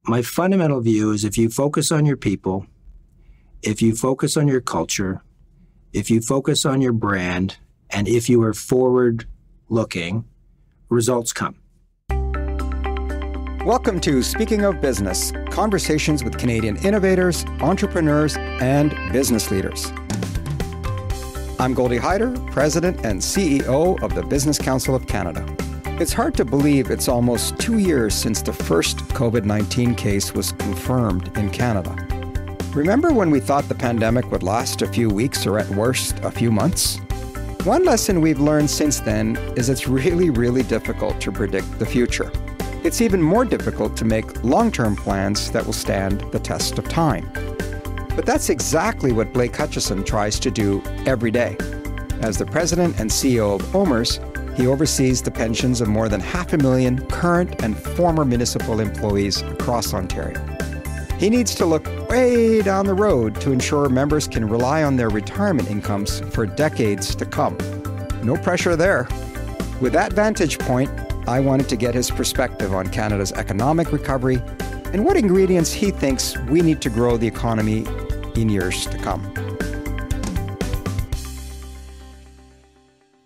my fundamental view is if you focus on your people, if you focus on your culture, if you focus on your brand, and if you are forward-looking, results come. Welcome to Speaking of Business, conversations with Canadian innovators, entrepreneurs, and business leaders. I'm Goldy Hyder, President and CEO of the Business Council of Canada. It's hard to believe it's almost 2 years since the first COVID-19 case was confirmed in Canada. Remember when we thought the pandemic would last a few weeks or at worst a few months? One lesson we've learned since then is it's really difficult to predict the future. It's even more difficult to make long-term plans that will stand the test of time. But that's exactly what Blake Hutcheson tries to do every day. As the president and CEO of OMERS, he oversees the pensions of more than 500,000 current and former municipal employees across Ontario. He needs to look way down the road to ensure members can rely on their retirement incomes for decades to come. No pressure there. With that vantage point, I wanted to get his perspective on Canada's economic recovery and what ingredients he thinks we need to grow the economy in years to come.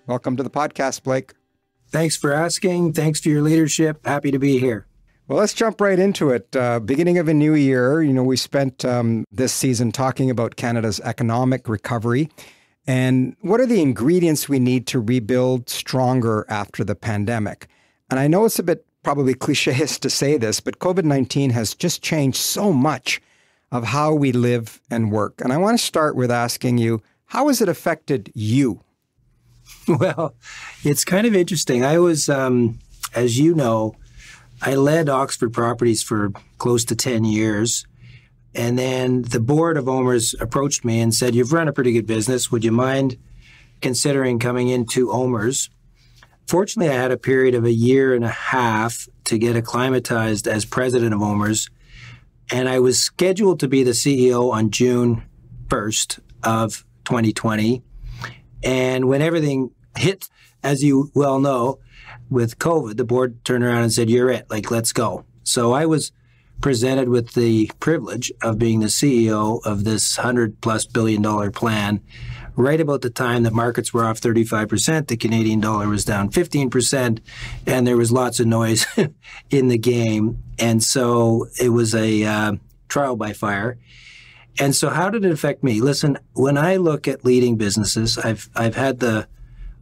Welcome to the podcast, Blake. Thanks for asking. Thanks for your leadership. Happy to be here. Well, let's jump right into it. Beginning of a new year, we spent this season talking about Canada's economic recovery and what are the ingredients we need to rebuild stronger after the pandemic. And I know it's a bit probably cliché to say this, but COVID-19 has just changed so much of how we live and work. And I want to start with asking you, how has it affected you? Well, it's kind of interesting. I was, as you know, I led Oxford Properties for close to 10 years. And then the board of OMERS approached me and said, "You've run a pretty good business. Would you mind considering coming into OMERS?" Fortunately, I had a period of a year and a half to get acclimatized as president of OMERS. And I was scheduled to be the CEO on June 1st of 2020. And when everything hit, as you well know, with COVID, the board turned around and said, "You're it, let's go." So I was presented with the privilege of being the CEO of this $100+ billion plan right about the time that markets were off 35%, the Canadian dollar was down 15%, and there was lots of noise in the game. And so it was a trial by fire. And so how did it affect me? Listen, when I look at leading businesses, I've had the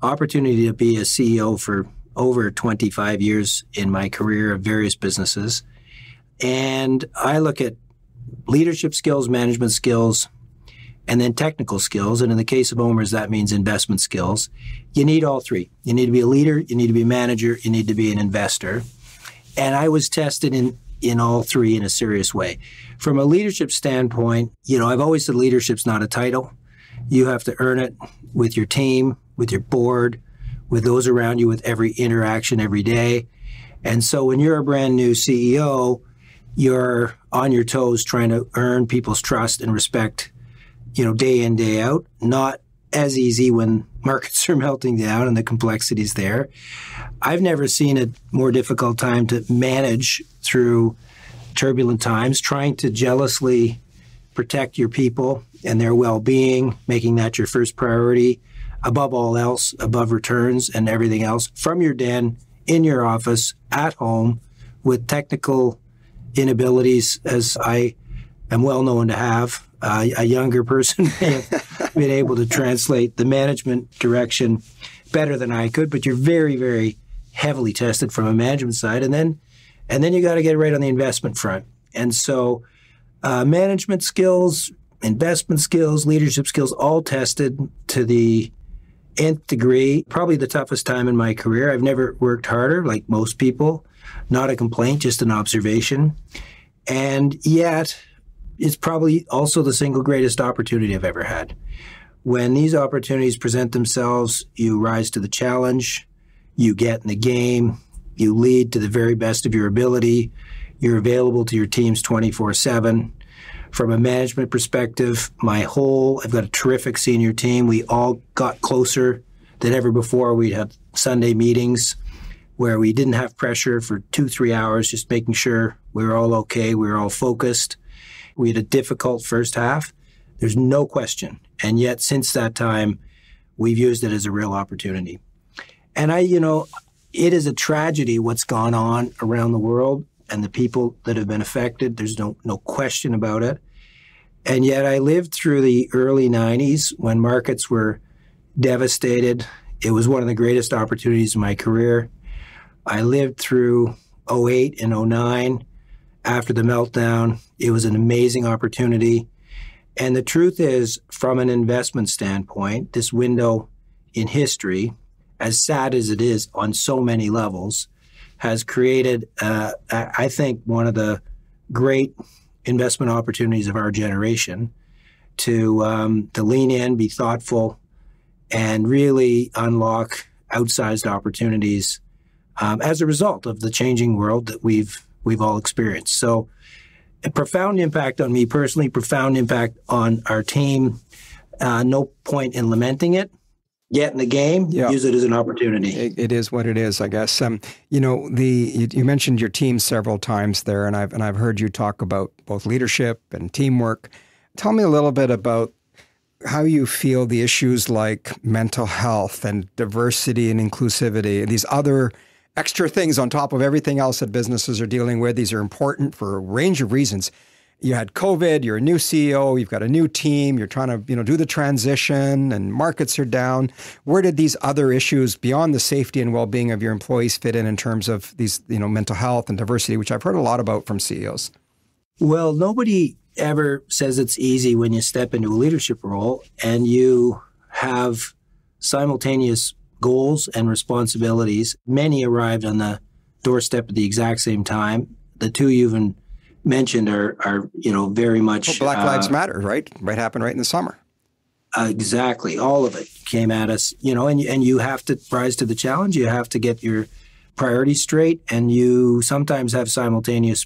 opportunity to be a CEO for over 25 years in my career of various businesses. And I look at leadership skills, management skills, and then technical skills. And in the case of OMERS, that means investment skills. You need all three. You need to be a leader, you need to be a manager, you need to be an investor. And I was tested in all three in a serious way. From a leadership standpoint, I've always said leadership's not a title. You have to earn it with your team, with your board, with those around you, with every interaction every day. And so when you're a brand new CEO, you're on your toes trying to earn people's trust and respect, day in, day out. Not as easy when markets are melting down and the complexities there. I've never seen a more difficult time to manage through turbulent times, trying to jealously protect your people and their well-being, making that your first priority, above all else, above returns and everything else, from your den, in your office, at home, with technical inabilities, as I am well known to have. A younger person may have been able to translate the management direction better than I could, but you're very heavily tested from a management side. And then you got to get it right on the investment front. And so management skills, investment skills, leadership skills, all tested to the nth degree. Probably the toughest time in my career. I've never worked harder, like most people. Not a complaint, just an observation. And yet, it's probably also the single greatest opportunity I've ever had. When these opportunities present themselves, you rise to the challenge, you get in the game, you lead to the very best of your ability, you're available to your teams 24/7. From a management perspective, I've got a terrific senior team. We all got closer than ever before. We'd have Sunday meetings where we didn't have pressure for 2-3 hours, just making sure we were all okay, we were all focused. We had a difficult first half. There's no question. And yet, since that time, we've used it as a real opportunity. And it is a tragedy what's gone on around the world and the people that have been affected. There's no question about it. And yet I lived through the early 90s when markets were devastated. It was one of the greatest opportunities in my career. I lived through 2008 and 2009 after the meltdown. It was an amazing opportunity. And the truth is, from an investment standpoint, this window in history, as sad as it is on so many levels, has created, I think, one of the great investment opportunities of our generation to lean in, be thoughtful, and really unlock outsized opportunities as a result of the changing world that we've all experienced. So a profound impact on me personally, profound impact on our team. No point in lamenting it. Get in the game, use it as an opportunity. It is what it is, I guess. You mentioned your team several times there, and I've heard you talk about both leadership and teamwork. Tell me a little bit about how you feel the issues like mental health and diversity and inclusivity, these other extra things on top of everything else that businesses are dealing with. These are important for a range of reasons. You had COVID, you're a new CEO, you've got a new team, you're trying to, do the transition and markets are down. Where did these other issues beyond the safety and well-being of your employees fit in terms of these, mental health and diversity, which I've heard a lot about from CEOs? Well, nobody ever says it's easy when you step into a leadership role and you have simultaneous goals and responsibilities. Many arrived on the doorstep at the exact same time. The two you even mentioned are very much... Well, Black Lives Matter, right? Right, happened right in the summer. Exactly. All of it came at us, and you have to rise to the challenge. You have to get your priorities straight, and you sometimes have simultaneous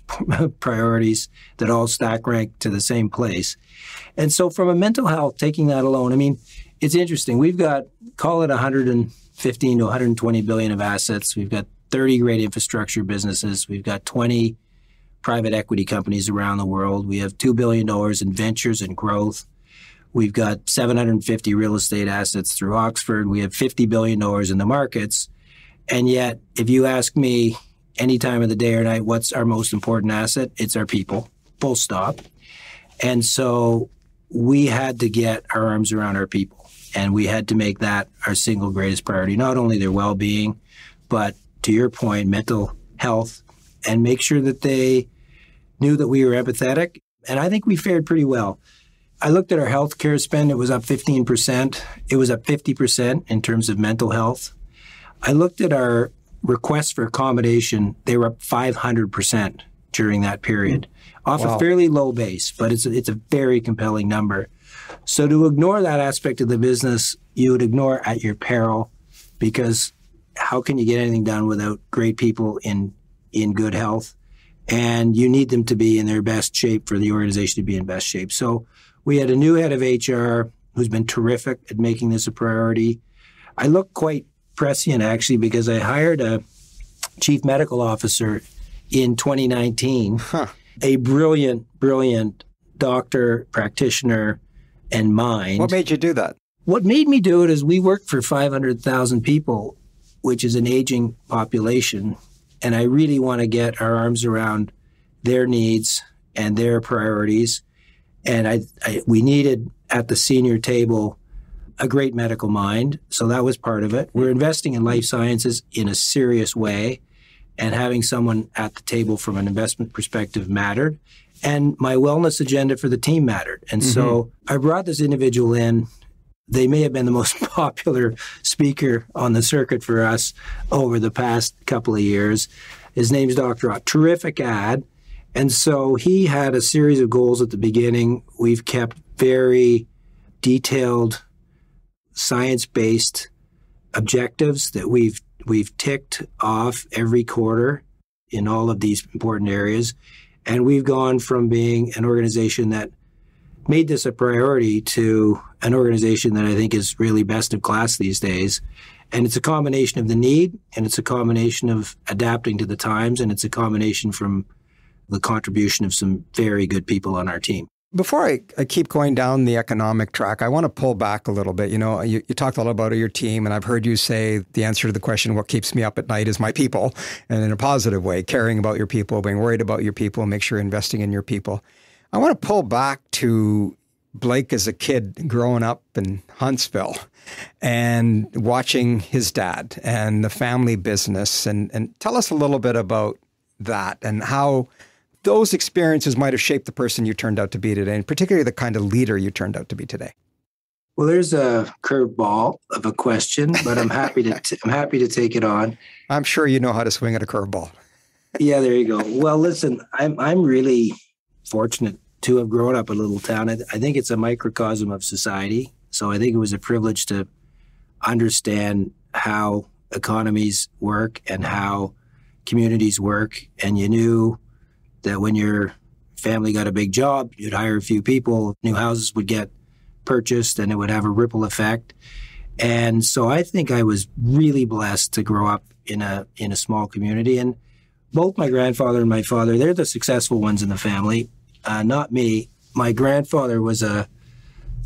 priorities that all stack rank to the same place. And so from a mental health, taking that alone, it's interesting. We've got, call it 115 to 120 billion of assets. We've got 30 great infrastructure businesses. We've got 20 private equity companies around the world. We have $2 billion in ventures and growth. We've got 750 real estate assets through Oxford. We have $50 billion in the markets. And yet, if you ask me any time of the day or night, what's our most important asset? It's our people, full stop. And so we had to get our arms around our people. And we had to make that our single greatest priority, not only their well-being, but to your point, mental health, and make sure that they knew that we were empathetic. And I think we fared pretty well. I looked at our healthcare spend. It was up 15%. It was up 50% in terms of mental health. I looked at our requests for accommodation. They were up 500% during that period, off a fairly low base, but it's a very compelling number. So to ignore that aspect of the business, you would ignore at your peril, because how can you get anything done without great people in good health? And you need them to be in their best shape for the organization to be in best shape. So we had a new head of HR who's been terrific at making this a priority. I look quite prescient, actually, because I hired a chief medical officer in 2019, a brilliant doctor, practitioner, and mind. What made you do that? What made me do it is we work for 500,000 people, which is an aging population. And I really want to get our arms around their needs and their priorities. And we needed at the senior table a great medical mind. So that was part of it. We're investing in life sciences in a serious way, and having someone at the table from an investment perspective mattered. And my wellness agenda for the team mattered. And so I brought this individual in. They may have been the most popular speaker on the circuit for us over the past couple of years. His name's Dr. Ott. Terrific ad. And so he had a series of goals at the beginning. We've kept very detailed, science-based objectives that we've ticked off every quarter in all of these important areas. And we've gone from being an organization that made this a priority to an organization that I think is really best of class these days. And it's a combination of the need, and it's a combination of adapting to the times, and it's a combination from the contribution of some very good people on our team. Before I keep going down the economic track, I want to pull back a little bit. You know, you talked a lot about your team, and I've heard you say the answer to the question, what keeps me up at night is my people, and in a positive way, caring about your people, being worried about your people, make sure you're investing in your people. I want to pull back to Blake as a kid growing up in Huntsville and watching his dad and the family business. And tell us a little bit about that and how those experiences might have shaped the person you turned out to be today, and particularly the kind of leader you turned out to be today. Well, there's a curveball of a question, but I'm happy to I'm happy to take it on. I'm sure you know how to swing at a curveball. Yeah, there you go. Well, listen, I'm really fortunate to have grown up in a little town. I think it's a microcosm of society. So I think it was a privilege to understand how economies work and how communities work. And you knew that when your family got a big job, you'd hire a few people, new houses would get purchased, and it would have a ripple effect. And so I think I was really blessed to grow up in a small community. And both my grandfather and my father, they're the successful ones in the family, not me. My grandfather was a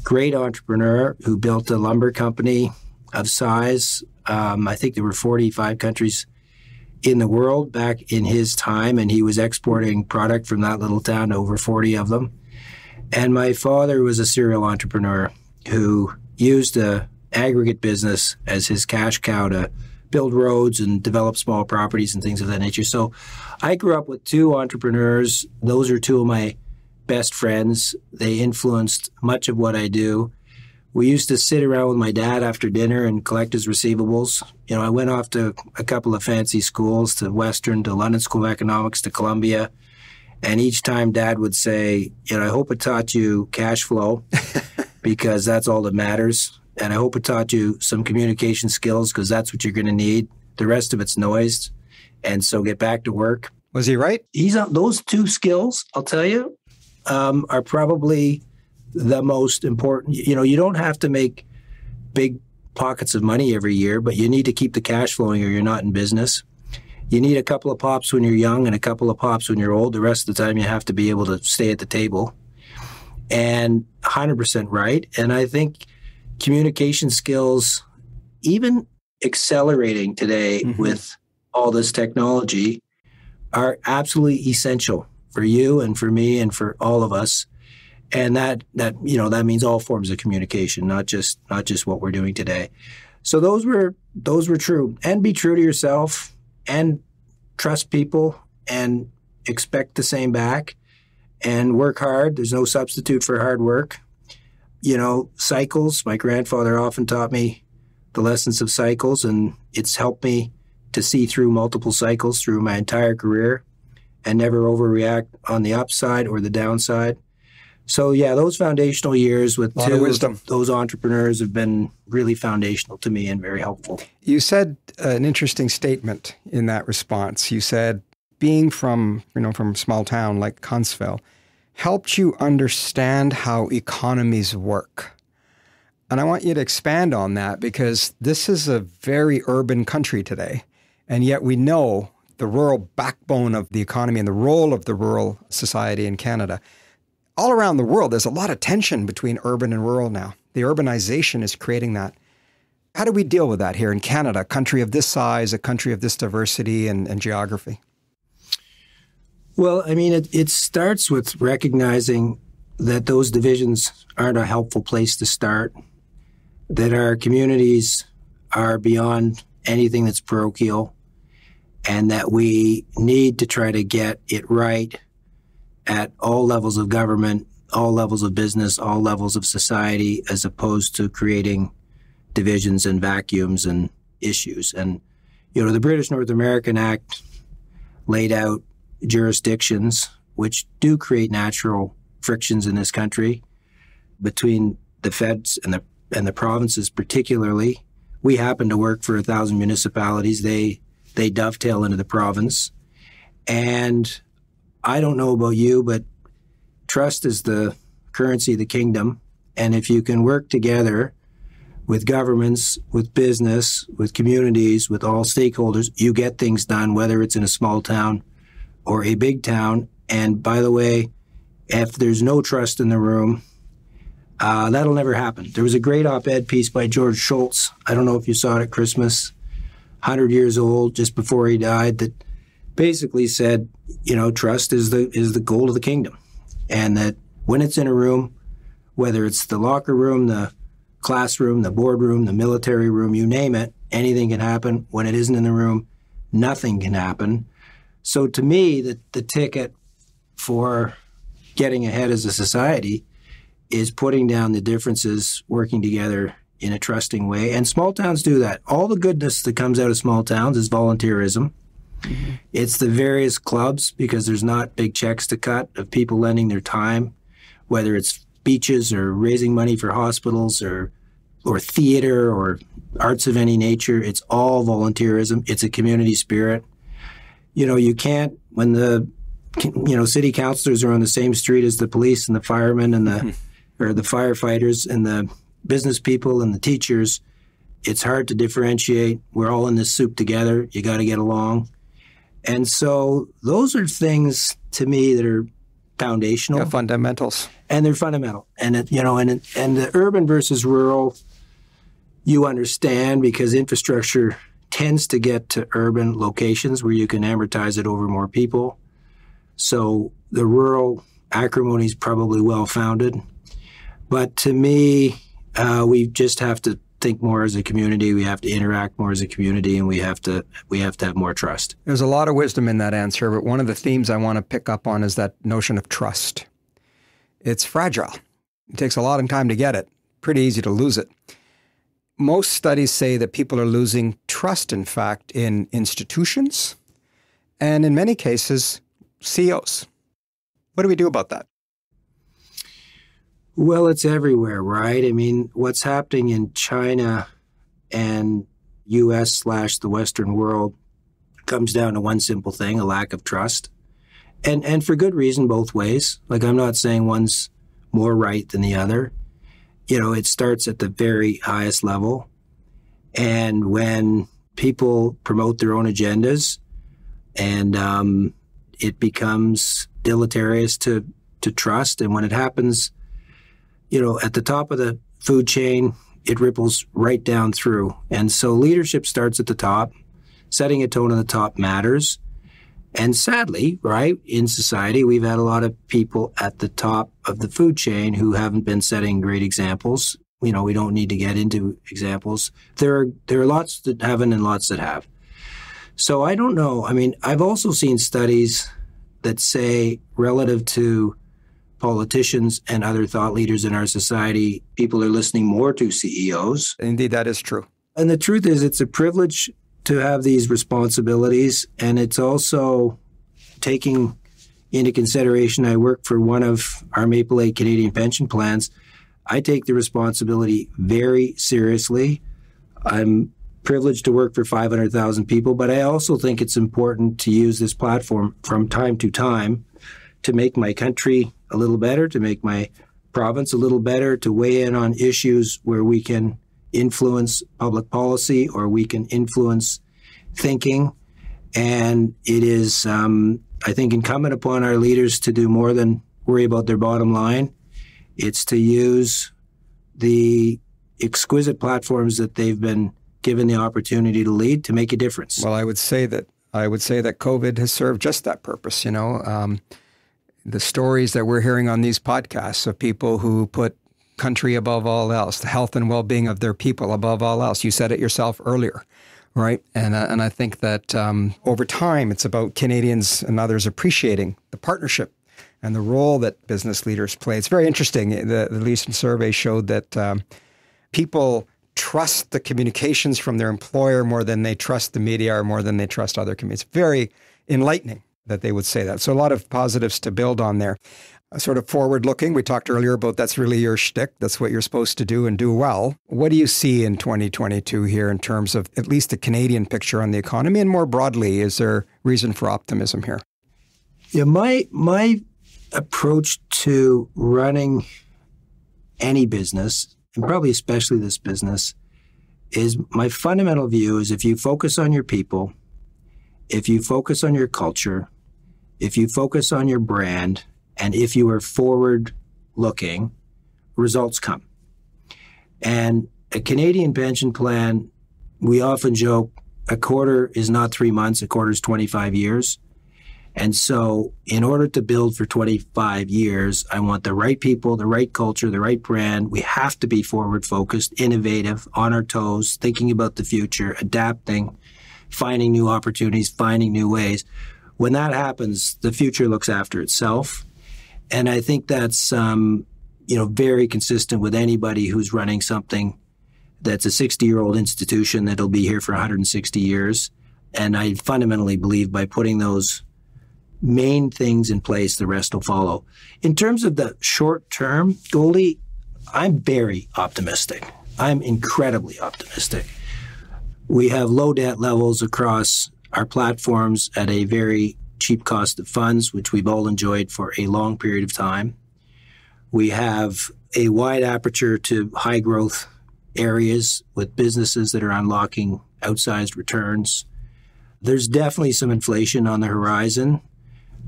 great entrepreneur who built a lumber company of size. I think there were 45 countries in the world back in his time, and he was exporting product from that little town to over 40 of them. And my father was a serial entrepreneur who used a aggregate business as his cash cow to build roads and develop small properties and things of that nature. So I grew up with two entrepreneurs. Those are two of my best friends. They influenced much of what I do. We used to sit around with my dad after dinner and collect his receivables. You know, I went off to a couple of fancy schools, to Western, to London School of Economics, to Columbia. And each time Dad would say, you know, I hope it taught you cash flow because that's all that matters. And I hope it taught you some communication skills because that's what you're going to need. The rest of it's noise. And so get back to work. Was he right? Those two skills, I'll tell you, are probably the most important. You know, you don't have to make big pockets of money every year, but you need to keep the cash flowing or you're not in business. You need a couple of pops when you're young and a couple of pops when you're old. The rest of the time you have to be able to stay at the table. And 100% right. And I think communication skills, even accelerating today with all this technology, are absolutely essential for you and for me and for all of us. And that means all forms of communication, not just what we're doing today. So those were true. And be true to yourself and trust people and expect the same back and work hard. There's no substitute for hard work. You know, cycles. My grandfather often taught me the lessons of cycles, and it's helped me to see through multiple cycles through my entire career and never overreact on the upside or the downside. So yeah, those foundational years with two of those entrepreneurs have been really foundational to me and very helpful. You said an interesting statement in that response. You said being from a small town like Huntsville helped you understand how economies work. And I want you to expand on that because this is a very urban country today. And yet we know the rural backbone of the economy and the role of the rural society in Canada. All around the world, there's a lot of tension between urban and rural now. The urbanization is creating that. How do we deal with that here in Canada, a country of this size, a country of this diversity and geography? Well, I mean, it starts with recognizing that those divisions aren't a helpful place to start, that our communities are beyond anything that's parochial, and that we need to try to get it right at all levels of government, all levels of business, all levels of society, as opposed to creating divisions and vacuums and issues. And, you know, the British North American Act laid out jurisdictions which do create natural frictions in this country between the feds and the provinces particularly. We happen to work for 1,000 municipalities. They dovetail into the province. And I don't know about you, but trust is the currency of the kingdom. And if you can work together with governments, with business, with communities, with all stakeholders, you get things done, whether it's in a small town or a big town. And by the way, if there's no trust in the room, that'll never happen. There was a great op-ed piece by George Shultz. I don't know if you saw it at Christmas, 100 years old, just before he died, that basically said, trust is the goal of the kingdom. And that when it's in a room, whether it's the locker room, the classroom, the boardroom, the military room, you name it, anything can happen. When it isn't in the room, nothing can happen. So to me, the ticket for getting ahead as a society is putting down the differences, working together in a trusting way. And small towns do that. All the goodness that comes out of small towns is volunteerism. Mm-hmm. It's the various clubs, because there's not big checks to cut, of people lending their time, whether it's beaches or raising money for hospitals or theater or arts of any nature. It's all volunteerism. It's a community spirit. You can't, when the city councilors are on the same street as the police and the firemen and or the firefighters and the business people and the teachers, it's hard to differentiate. We're all in this soup together. You got to get along. And so those are things to me that are foundational. Yeah, fundamentals. And they're fundamental. And and the urban versus rural, you understand, because infrastructure tends to get to urban locations where you can amortize it over more people. So the rural acrimony is probably well-founded. But to me, we just have to think more as a community. We have to interact more as a community, and we have to have more trust. There's a lot of wisdom in that answer, but one of the themes I want to pick up on is that notion of trust. It's fragile. It takes a lot of time to get it. Pretty easy to lose it. Most studies say that people are losing trust, in fact, in institutions, and in many cases, CEOs. What do we do about that? Well, it's everywhere, right? I mean, what's happening in China and U.S./the Western world comes down to one simple thing, a lack of trust. And for good reason both ways. Like, I'm not saying one's more right than the other. It starts at the very highest level. And when people promote their own agendas and it becomes deleterious to trust. And when it happens, at the top of the food chain, it ripples right down through. And so leadership starts at the top. Setting a tone at the top matters. And sadly, right, in society, we've had a lot of people at the top of the food chain who haven't been setting great examples. We don't need to get into examples. There are lots that haven't and lots that have. So I don't know. I mean, I've also seen studies that say, relative to politicians and other thought leaders in our society, people are listening more to CEOs. Indeed, that is true. And the truth is, it's a privilege to have these responsibilities, and it's also taking into consideration, I work for one of our Maple Lake Canadian pension plans. I take the responsibility very seriously. I'm privileged to work for 500,000 people, but I also think it's important to use this platform from time to time to make my country a little better, to make my province a little better, to weigh in on issues where we can influence public policy or we can influence thinking. And it is, I think, incumbent upon our leaders to do more than worry about their bottom line. It's to use the exquisite platforms that they've been given the opportunity to lead to make a difference. Well, I would say that COVID has served just that purpose. The stories that we're hearing on these podcasts of people who put country above all else, the health and well-being of their people above all else. You said it yourself earlier, right? And I think that over time, it's about Canadians and others appreciating the partnership and the role that business leaders play. It's very interesting. The recent survey showed that people trust the communications from their employer more than they trust the media or more than they trust other communities. It's very enlightening that they would say that. So a lot of positives to build on there. Sort of forward-looking, we talked earlier about that's really your shtick. That's what you're supposed to do and do well. What do you see in 2022 here in terms of at least the Canadian picture on the economy? And more broadly, is there reason for optimism here? Yeah, my approach to running any business, and probably especially this business, is my fundamental view is if you focus on your people, if you focus on your culture, if you focus on your brand, and if you are forward-looking, results come. And a Canadian pension plan, we often joke, a quarter is not 3 months, a quarter is 25 years. And so in order to build for 25 years, I want the right people, the right culture, the right brand. We have to be forward-focused, innovative, on our toes, thinking about the future, adapting, finding new opportunities, finding new ways. When that happens, the future looks after itself. And I think that's very consistent with anybody who's running something that's a 60-year-old institution that'll be here for 160 years. And I fundamentally believe by putting those main things in place, the rest will follow. In terms of the short term, Goldy, I'm very optimistic. I'm incredibly optimistic. We have low debt levels across our platforms at a very cheap cost of funds, which we've all enjoyed for a long period of time. We have a wide aperture to high growth areas with businesses that are unlocking outsized returns. There's definitely some inflation on the horizon,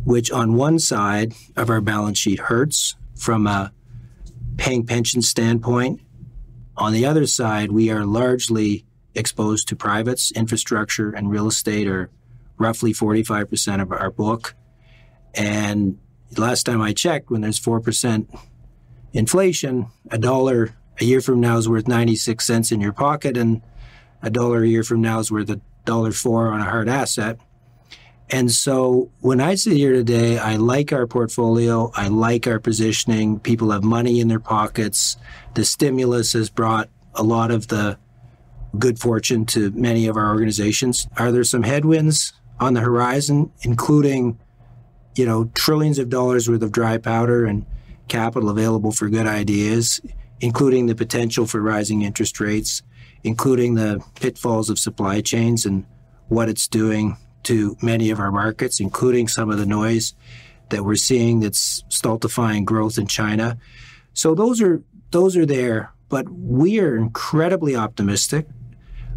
which on one side of our balance sheet hurts from a paying pension standpoint. On the other side, we are largely exposed to privates. Infrastructure and real estate are roughly 45% of our book. And last time I checked, when there's 4% inflation, $1 a year from now is worth 96 cents in your pocket, and $1 a year from now is worth $1.04 on a hard asset. And so when I sit here today, I like our portfolio. I like our positioning. People have money in their pockets. The stimulus has brought a lot of the good fortune to many of our organizations. Are there some headwinds on the horizon, including, trillions of dollars worth of dry powder and capital available for good ideas, including the potential for rising interest rates, including the pitfalls of supply chains and what it's doing to many of our markets, including some of the noise that we're seeing that's stultifying growth in China. So those are there, but we are incredibly optimistic.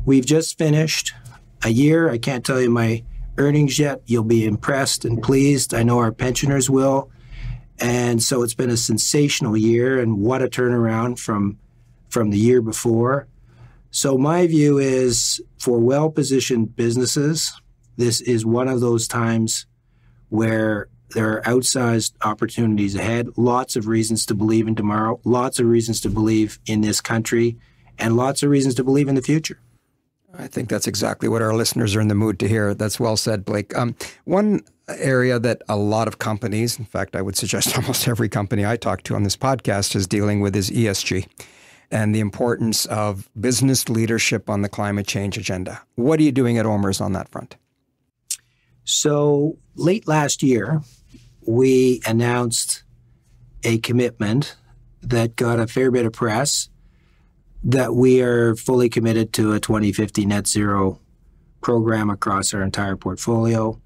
We've just finished a year. I can't tell you my earnings yet. You'll be impressed and pleased. I know our pensioners will. And so it's been a sensational year, and what a turnaround from the year before. So my view is for well-positioned businesses, this is one of those times where there are outsized opportunities ahead, lots of reasons to believe in tomorrow, lots of reasons to believe in this country, and lots of reasons to believe in the future. I think that's exactly what our listeners are in the mood to hear. That's well said, Blake. One area that a lot of companies, in fact, I would suggest almost every company I talk to on this podcast is dealing with is ESG and the importance of business leadership on the climate change agenda. What are you doing at OMERS on that front? So late last year, we announced a commitment that got a fair bit of press that we are fully committed to a 2050 net zero program across our entire portfolio.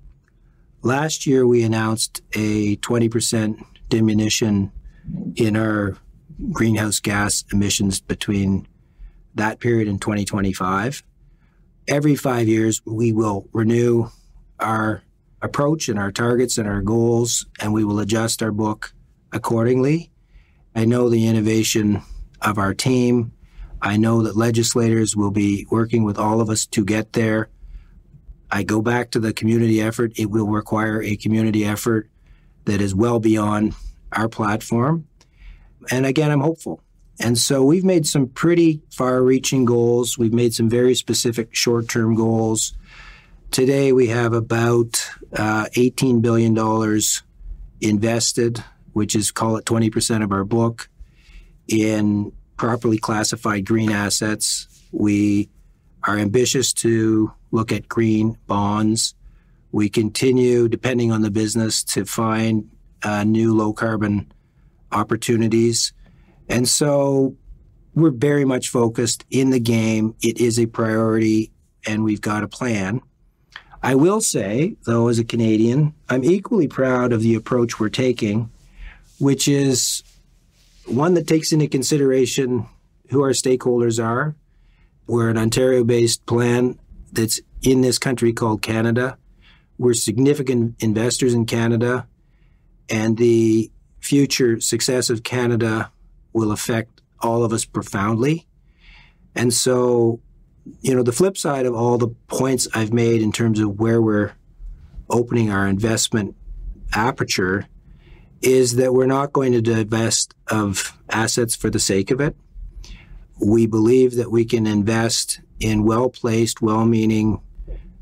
Last year, we announced a 20% diminution in our greenhouse gas emissions between that period and 2025. Every 5 years, we will renew our approach and our targets and our goals, and we will adjust our book accordingly. I know the innovation of our team. I know that legislators will be working with all of us to get there. I go back to the community effort. It will require a community effort that is well beyond our platform. And again, I'm hopeful. And so we've made some pretty far-reaching goals. We've made some very specific short-term goals. Today, we have about $18 billion invested, which is, call it 20% of our book, in properly classified green assets. We are ambitious to look at green bonds. We continue, depending on the business, to find new low-carbon opportunities. And so we're very much focused in the game. It is a priority, and we've got a plan. I will say, though, as a Canadian, I'm equally proud of the approach we're taking which is one that takes into consideration who our stakeholders are. We're an Ontario-based plan that's in this country called Canada. We're significant investors in Canada, and the future success of Canada will affect all of us profoundly. And so, the flip side of all the points I've made in terms of where we're opening our investment aperture is that we're not going to divest of assets for the sake of it. We believe that we can invest in well-placed, well-meaning,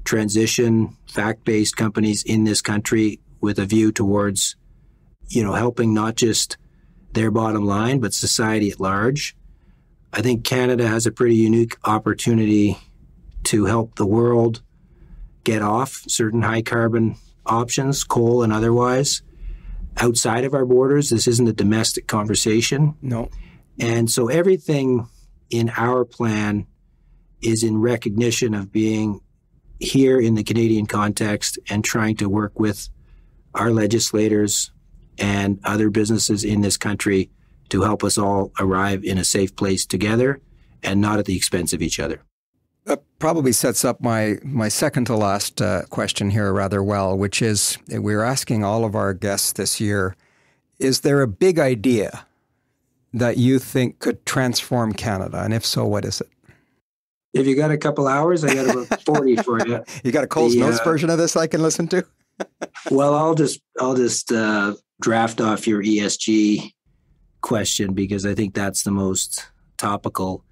transition, fact-based companies in this country with a view towards, helping not just their bottom line, but society at large. I think Canada has a pretty unique opportunity to help the world get off certain high-carbon options, coal and otherwise, outside of our borders. This isn't a domestic conversation. No. And so everything in our plan is in recognition of being here in the Canadian context and trying to work with our legislators and other businesses in this country to help us all arrive in a safe place together and not at the expense of each other. That probably sets up my second to last question here rather well, which is we're asking all of our guests this year, is there a big idea that you think could transform Canada? And if so, what is it? If you got a couple hours, I got about 40 for you. You got a Cole's Notes version of this I can listen to? Well, I'll just draft off your ESG question because I think that's the most topical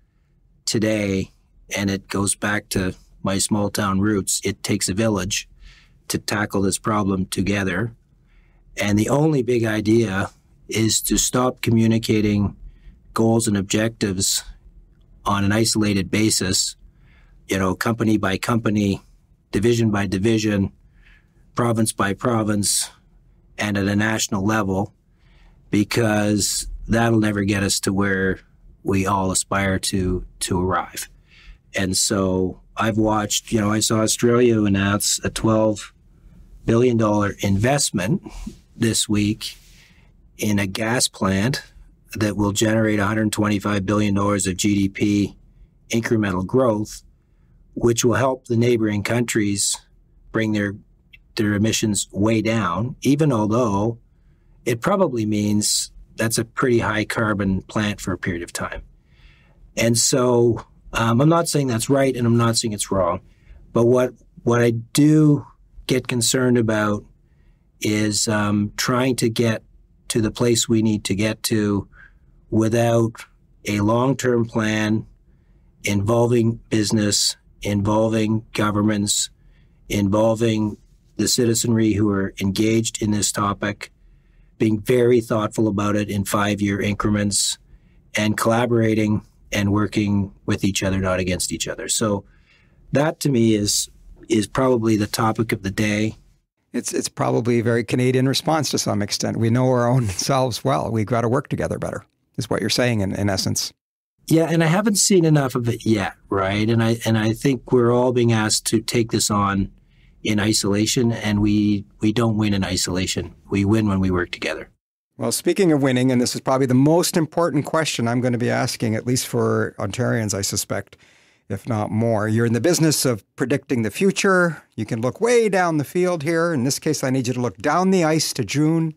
today. And it goes back to my small town roots. It takes a village to tackle this problem together. And the only big idea is to stop communicating goals and objectives on an isolated basis, company by company, division by division, province by province, and at a national level, because that'll never get us to where we all aspire to arrive. And so I've watched, I saw Australia announce a $12 billion investment this week in a gas plant that will generate $125 billion of GDP incremental growth, which will help the neighboring countries bring their emissions way down, even although it probably means that's a pretty high carbon plant for a period of time. And so I'm not saying that's right, and I'm not saying it's wrong. But what I do get concerned about is trying to get to the place we need to get to without a long-term plan involving business, involving governments, involving the citizenry who are engaged in this topic, being very thoughtful about it in 5-year increments, and collaborating and working with each other, not against each other. So that to me is probably the topic of the day. It's probably a very Canadian response to some extent. We know our own selves well. We've got to work together better, is what you're saying in essence. Yeah, and I haven't seen enough of it yet, right? And I think we're all being asked to take this on in isolation, and we don't win in isolation. We win when we work together. Well, speaking of winning, and this is probably the most important question I'm going to be asking, at least for Ontarians, I suspect, if not more. You're in the business of predicting the future. You can look way down the field here. In this case, I need you to look down the ice to June.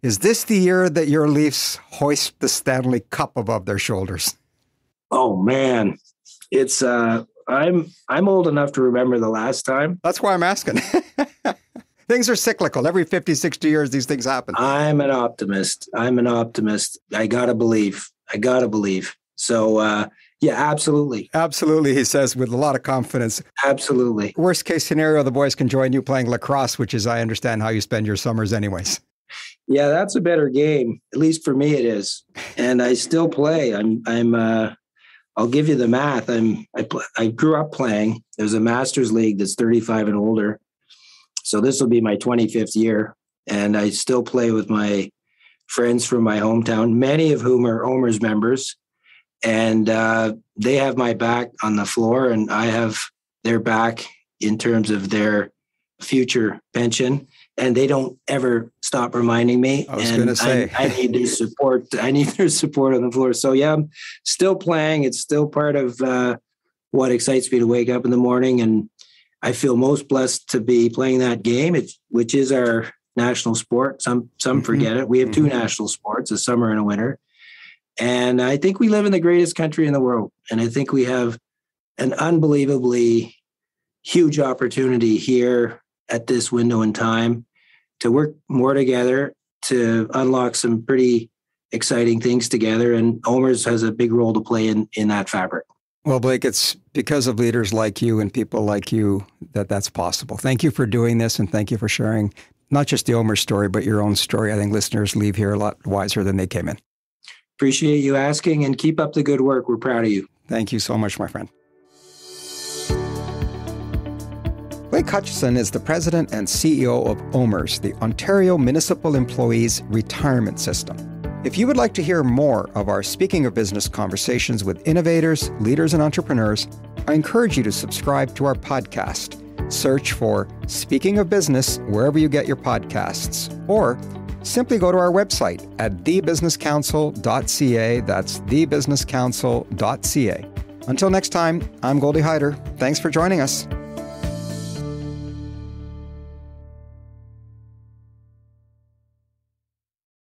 Is this the year that your Leafs hoist the Stanley Cup above their shoulders? Oh, man. It's I'm old enough to remember the last time. That's why I'm asking. Things are cyclical. Every 50, 60 years, these things happen. I'm an optimist. I got to believe. So, yeah, absolutely. Absolutely, he says with a lot of confidence. Absolutely. Worst case scenario, the boys can join you playing lacrosse, which is, I understand, how you spend your summers anyways. Yeah, that's a better game. At least for me it is. And I still play. I'll give you the math. I grew up playing. There's a Masters League that's 35 and older. So this will be my 25th year. And I still play with my friends from my hometown, many of whom are OMERS members. And they have my back on the floor, and I have their back in terms of their future pension. and they don't ever stop reminding me. I was going to say, I need their support. I need their support on the floor. So yeah, I'm still playing. It's still part of what excites me to wake up in the morning, and I feel most blessed to be playing that game, which is our national sport. Some forget it. We have two national sports, a summer and a winter. And I think we live in the greatest country in the world. And I think we have an unbelievably huge opportunity here at this window in time to work more together, to unlock some pretty exciting things together. And OMERS has a big role to play in that fabric. Well, Blake, it's because of leaders like you and people like you that's possible. Thank you for doing this, and thank you for sharing not just the OMERS story, but your own story. I think listeners leave here a lot wiser than they came in. Appreciate you asking, and keep up the good work. We're proud of you. Thank you so much, my friend. Blake Hutcheson is the president and CEO of OMERS, the Ontario Municipal Employees Retirement System. If you would like to hear more of our Speaking of Business conversations with innovators, leaders, and entrepreneurs, I encourage you to subscribe to our podcast. Search for Speaking of Business wherever you get your podcasts, or simply go to our website at thebusinesscouncil.ca. That's thebusinesscouncil.ca. Until next time, I'm Goldy Hyder. Thanks for joining us.